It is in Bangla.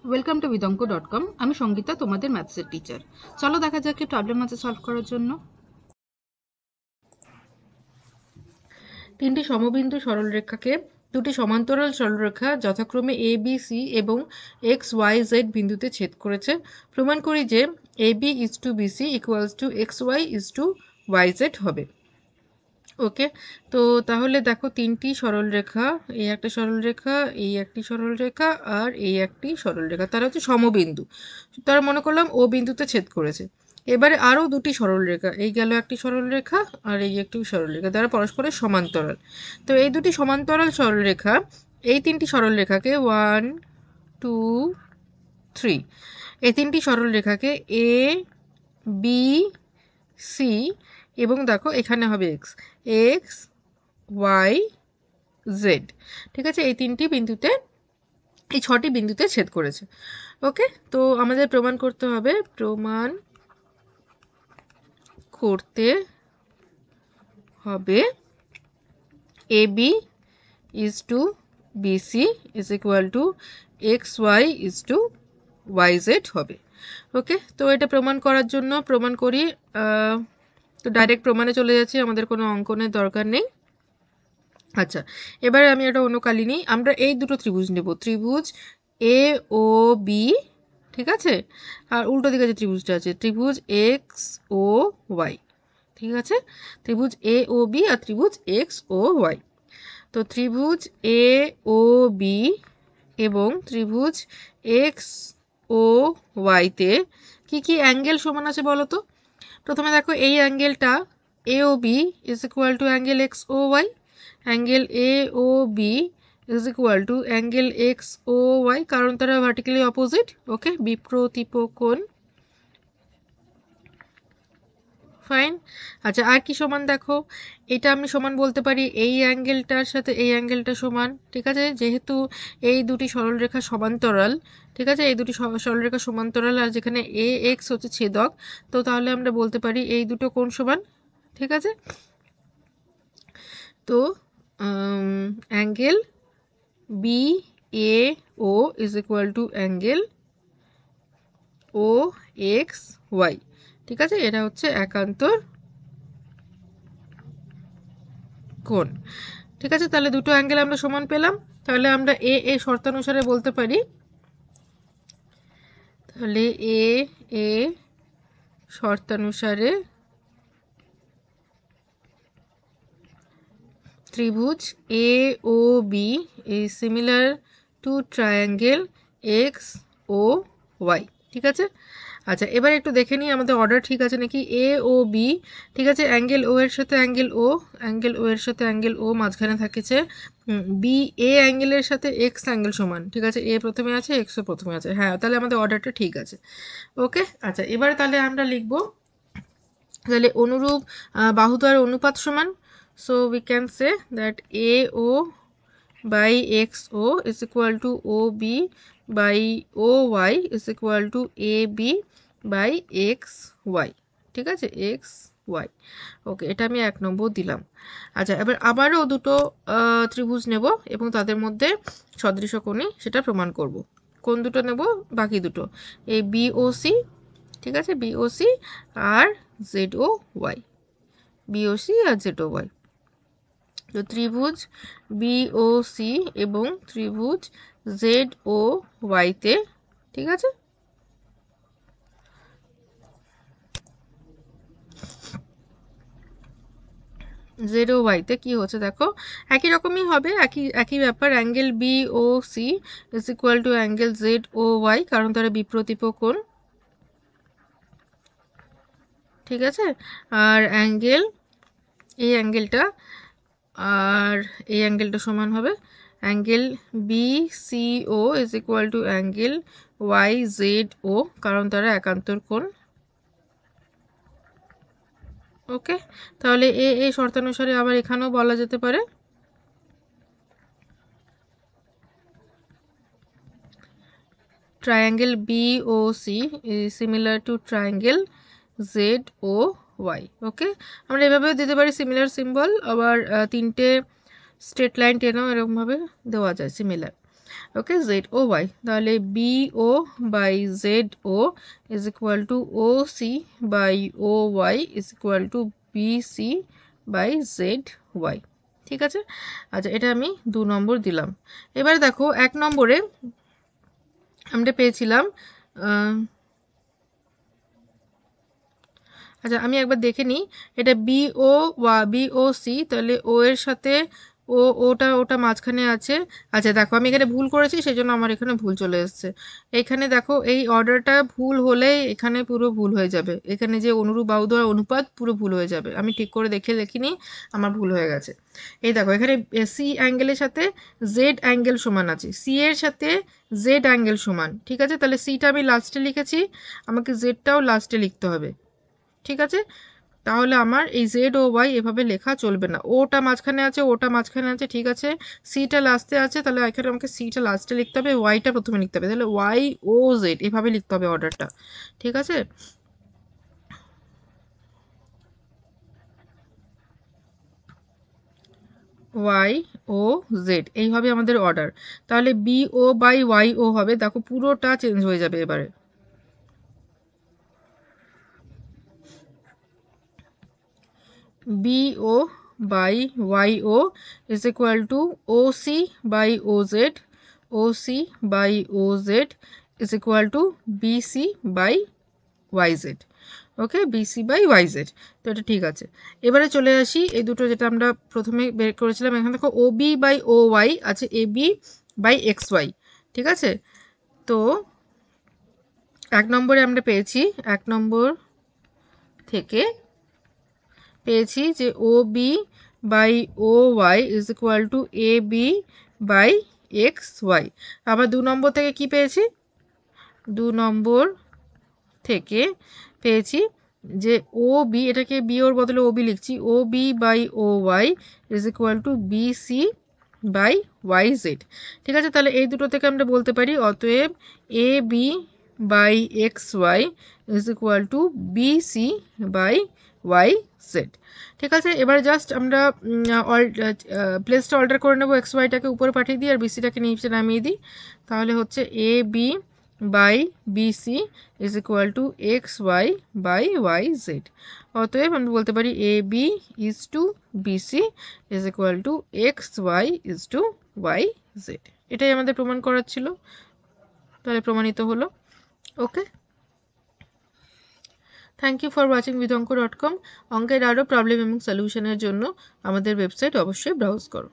Welcome to বিদঙ্ক.com। আমি সঙ্গীতা, তোমাদের ম্যাথসের টিচার। চলো দেখা যাক কি প্রবলেম আছে সলভ করার জন্য। তিনটি সমবিন্দু সরলরেখাকে দুটি সমান্তরাল সরলরেখা যথাক্রমে এ বি সি এবং এক্স ওয়াই জেড বিন্দুতে ছেদ করেছে। প্রমাণ করি যে A B is to B C equals to X Y is to Y Z হবে। ওকে, তো তাহলে দেখো তিনটি সরলরেখা, এই একটা সরলরেখা, এই একটি সরলরেখা আর এই একটি সরলরেখা, তারা হচ্ছে সমবিন্দু। তারা মনে করলাম ও বিন্দুতে ছেদ করেছে। এবারে আরও দুটি সরলরেখা, এই গেল একটি সরলরেখা আর এই একটি সরলরেখা, তারা পরস্পরের সমান্তরাল। তো এই দুটি সমান্তরাল সরলরেখা, এই তিনটি সরলরেখাকে 1 2 3, এই তিনটি সরলরেখাকে এ বি সি এবং দেখো এখানে হবে এক্স, এক্স ওয়াই জেড, ঠিক আছে, এই তিনটি বিন্দুতে, এই ছটি বিন্দুতে ছেদ করেছে। ওকে, তো আমাদের প্রমাণ করতে হবে, প্রমাণ করতে হবে A B is to B C is equal to X Y is to Y Z হবে। ওকে, তো এটা প্রমাণ করার জন্য প্রমাণ করি। তো ডাইরেক্ট প্রমাণে চলে যাচ্ছি, আমাদের কোনো অঙ্কনের দরকার নেই। আচ্ছা, এবারে আমি একটা অনুকালী নিই। আমরা এই দুটো ত্রিভুজ নেব, ত্রিভুজ এ ও বি, ঠিক আছে, আর উল্টো দিকে যে ত্রিভুজটা আছে ত্রিভুজ এক্স ও ওয়াই, ঠিক আছে, ত্রিভুজ এ ও বি আর ত্রিভুজ এক্স ও ওয়াই। তো ত্রিভুজ এ ও বি এবং ত্রিভুজ এক্স ও ওয়াইতে কি কি অ্যাঙ্গেল সমান আছে বলো তো? প্রথমে দেখো এই অ্যাঙ্গেলটা A O B is equal to angle X O Y, angle A O B is equal to angle X O Y, কারণ তারা ভার্টিক্যালি অপোজিট। ওকে, বিপ্রতীপ কোণ, ফাইন। আচ্ছা, আর কি সমান দেখো, এটা আমি সমান বলতে পারি এই অ্যাঙ্গেলটার সাথে এই অ্যাঙ্গেলটা সমান, ঠিক আছে, যেহেতু এই দুটি সরলরেখা সমান্তরাল, ঠিক আছে, এই দুটি সরলরেখা সমান্তরাল আর যেখানে এ এক্স হচ্ছে ছেদক, তো তাহলে আমরা বলতে পারি এই দুটো কোণ সমান, ঠিক আছে। তো angle B A O is equal to angle O X Y, ঠিক আছে, এটা হচ্ছে একান্তর কোণ, ঠিক আছে। তাহলে দুটো অ্যাঙ্গেল আমরা সমান পেলাম। তাহলে আমরা এ এ শর্তানুসারে বলতে পারি, তাহলে এ এ শর্তানুসারে ত্রিভুজ A O B is similar to triangle X O Y, ঠিক আছে। আচ্ছা, এবার একটু দেখে নিই আমাদের অর্ডার ঠিক আছে নাকি। এ ও বি, ঠিক আছে, অ্যাঙ্গেল ও এর সাথে অ্যাঙ্গেল ও, অ্যাঙ্গেল ও এর সাথে অ্যাঙ্গেল ও, মাঝখানে থাকেছে বি, এ অ্যাঙ্গেলের সাথে এক্স অ্যাঙ্গেল সমান, ঠিক আছে, এ প্রথমে আছে এক্সও প্রথমে আছে, হ্যাঁ, তাহলে আমাদের অর্ডারটা ঠিক আছে। ওকে, আচ্ছা, এবারে তাহলে আমরা লিখব, তাহলে অনুরূপ বাহুদ্বয়ের অনুপাত সমান, so we can say that AO by XO is equal to OB by OY is equal to AB by XY, ঠিক আছে, XY। ওকে, এটা আমি 1 নম্বর দিলাম। আচ্ছা, এবার আবারও দুটো ত্রিভুজ নেব এবং তাদের মধ্যে সদৃশ কোণী সেটা প্রমাণ করব। কোন দুটো নেব? বাকি দুটো, এই BOC, ঠিক আছে, BOC আর ZOY, BOC আর ZOY। তো ত্রিভুজ বিওসি এবং ত্রিভুজ জেড ও ওয়াইতে, ঠিক আছে, জেড ও ওয়াইতে কি হচ্ছে দেখো, একই রকমই হবে, একই একই ব্যাপার। Angle B O C is equal to angle Z O Y, কারণ তারা বিপ্রতীপ কোণ, ঠিক আছে। আর অ্যাঙ্গেল, এই অ্যাঙ্গেলটা আর এই অ্যাঙ্গেলটা সমান হবে angle B C O is equal to angle Y Z O, কারণ তারা একান্তর কোণ। ওকে, তাহলে এই শর্তানুসারে আবার এখানেও বলা যেতে পারে triangle BOC is similar to triangle Z O Y. Okay, আমরা এভাবেও দিতে পারি সিমিলার সিম্বল, আবার তিনটে স্ট্রেট লাইন টেনেও এরকমভাবে দেওয়া যায় similar. Okay, Z O Y, তাহলে B O by Z O is equal to O C by O Y is equal to B C by Z Y. ঠিক আছে, আচ্ছা এটা আমি 2 নম্বর দিলাম। এবার দেখো 1 নম্বরে আমরা পেয়েছিলাম আচ্ছা আমি একবার দেখে নিই, এটা বি ও সি, তাহলে ও এর সাথে ওটা মাঝখানে আছে। আচ্ছা দেখো আমি এখানে ভুল করেছি, সেই জন্য আমার এখানে ভুল চলে এসছে। এখানে দেখো এই অর্ডারটা ভুল হলেই এখানে পুরো ভুল হয়ে যাবে, এখানে যে অনুরূপ বাহু দ্বয়ের অনুপাত পুরো ভুল হয়ে যাবে। আমি ঠিক করে দেখিনি, আমার ভুল হয়ে গেছে। এই দেখো এখানে সি অ্যাঙ্গেলের সাথে জেড অ্যাঙ্গেল সমান আছে, সি এর সাথে জেড অ্যাঙ্গেল সমান। ঠিক আছে, তাহলে সিটা আমি লাস্টে লিখেছি, আমাকে জেডটাও লাস্টে লিখতে হবে। ঠিক আছে, তাহলে আমার এই জেড ও ওয়াই এভাবে লেখা চলবে না, ওটা মাঝখানে আছে ওটা মাঝখানে আছে। ঠিক আছে, সিটা লাস্টে আছে, তাহলে এখানে আমাকে সিটা লাস্টে লিখতে হবে, ওয়াইটা প্রথমে লিখতে হবে, তাহলে ওয়াই ও জেড এভাবে লিখতে হবে অর্ডারটা। ঠিক আছে, ওয়াই ও জেড এইভাবে আমাদের অর্ডার। তাহলে বি ও বাই ওয়াই ও হবে, দেখো পুরোটা চেঞ্জ হয়ে যাবে এবারে। BO by YO is equal to OC by OZ, OC by OZ is equal to BC by YZ। Okay, BC by YZ, তো এটা ঠিক আছে। এবারে চলে আসি এই দুটো যেটা আমরা প্রথমে বের করেছিলাম, এখানে দেখো OB by OY আছে AB by XY। ঠিক আছে, তো 1 নম্বরে আমরা পেয়েছি, 1 নম্বর থেকে পেয়েছি যে O B by O Y is equal to A B by X Y. আবার 2 নম্বর থেকে কি পেয়েছি, 2 নম্বর থেকে পেয়েছি যে ও বি, এটাকে বি ওর বদলে ও বি লিখছি, O B by O Y is equal to B C by Y Z. ঠিক আছে, তাহলে এই দুটো থেকে আমরা বলতে পারি অতএব A B by X Y is equal to B C by Y Z. ঠিক আছে, এবার জাস্ট আমরা প্লেসটা অল্টার করে নেবো, এক্স ওয়াইটাকে উপরে পাঠিয়ে দিই আর বিসিটাকে নিচে নামিয়ে দিই, তাহলে হচ্ছে A B by BC is equal to X Y by Y Z. অতএব আমরা বলতে পারি A B is to BC is equal to X Y is to Y Z. এটাই আমাদের প্রমাণ করার ছিল, তাহলে প্রমাণিত হলো। Okay, thank you for watching vidonko.com। অঙ্কের আরও প্রবলেম এবং সলিউশনের জন্য আমাদের ওয়েবসাইট অবশ্যই ব্রাউজ করো।